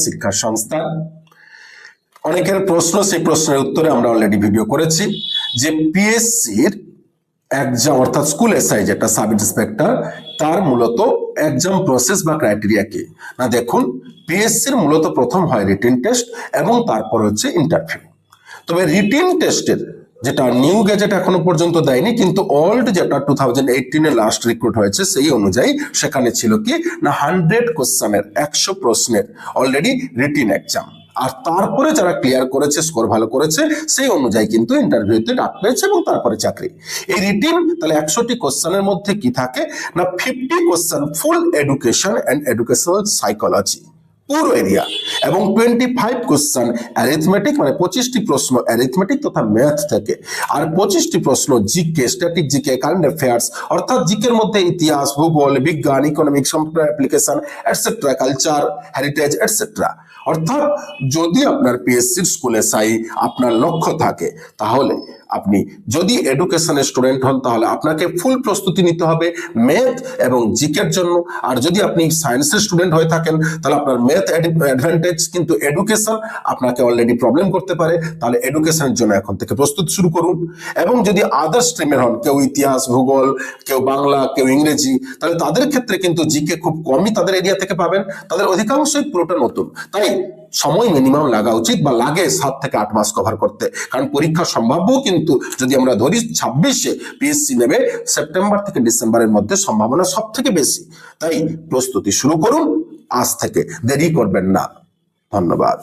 শিক্ষা সংস্থা অনেকের প্রশ্ন, সেই প্রশ্নের উত্তরে আমরা অলরেডি ভিডিও করেছি যে পিএসসির এক্সাম অর্থাৎ স্কুল এসআই যেটা সাব ইন্সপেক্টর, তার মূলত এক্সাম প্রসেস বা ক্রাইটেরিয়া কি না। দেখুন, পিএসসির মূলত প্রথম হয় রিটেন টেস্ট এবং তারপর হচ্ছে ইন্টারভিউ। তবে রিটেন টেস্টের যেটা নিউ গেজেট এখনো পর্যন্ত দেয়নি, কিন্তু ওল্ড যেটা 2018 লাস্ট রিক্রুট হয়েছে সেই অনুযায়ী সেখানে ছিল কি না 100 কোশ্চেনের 100 প্রশ্নের অলরেডি রিটেন এক্সাম, আর তারপরে যারা ক্লিয়ার করেছে, স্কোর ভালো করেছে, সেই অনুযায়ী কিন্তু ইন্টারভিউতে ডাক পেয়েছে এবং তারপরে চাকরি। এই রিটেন তাহলে 100টি কোশ্চেনের মধ্যে কি থাকে না 50 question full education and educational psychology পুরো এরিয়া, এবং 25 কোশ্চেন অ্যারিথমেটিক মানে 25টি প্রশ্ন অ্যারিথমেটিক তথা ম্যাথ থেকে, আর 25টি প্রশ্ন GK, static GK, current affairs অর্থাৎ জিকের মধ্যে ইতিহাস, ভূগোল, বিজ্ঞান, economics, computer application etcetera, culture, heritage etcetera. অর্থাৎ যদি আপনার পিএসসির স্কুল এসআই আপনার লক্ষ্য থাকে, তাহলে আপনি যদি এডুকেশনের স্টুডেন্ট হন তাহলে আপনাকে ফুল প্রস্তুতি নিতে হবে ম্যাথ এবং জিকের জন্য। আর যদি আপনি সায়েন্সের স্টুডেন্ট হয়ে থাকেন তাহলে আপনার ম্যাথ অ্যাডভান্টেজ, কিন্তু এডুকেশন আপনাকে অলরেডি প্রবলেম করতে পারে, তাহলে এডুকেশনের জন্য এখন থেকে প্রস্তুতি শুরু করুন। এবং যদি আদার স্ট্রিমের হন, কেউ ইতিহাস, ভূগোল, কেউ বাংলা, কেউ ইংরেজি, তাহলে তাদের ক্ষেত্রে কিন্তু জিকে খুব কমই তাদের এরিয়া থেকে পাবেন, তাদের অধিকাংশই পুরোটা নতুন। তাই সময় মিনিমাম লাগা উচিত, বা লাগে 7 থেকে 8 মাস কভার করতে, কারণ পরীক্ষা সম্ভাব্য কিন্তু যদি আমরা ধরি 26-এ পিএসসি নেবে, সেপ্টেম্বর থেকে ডিসেম্বরের মধ্যে সম্ভাবনা সব থেকে বেশি। তাই প্রস্তুতি শুরু করুন আজ থেকে, দেরি করবেন না। ধন্যবাদ।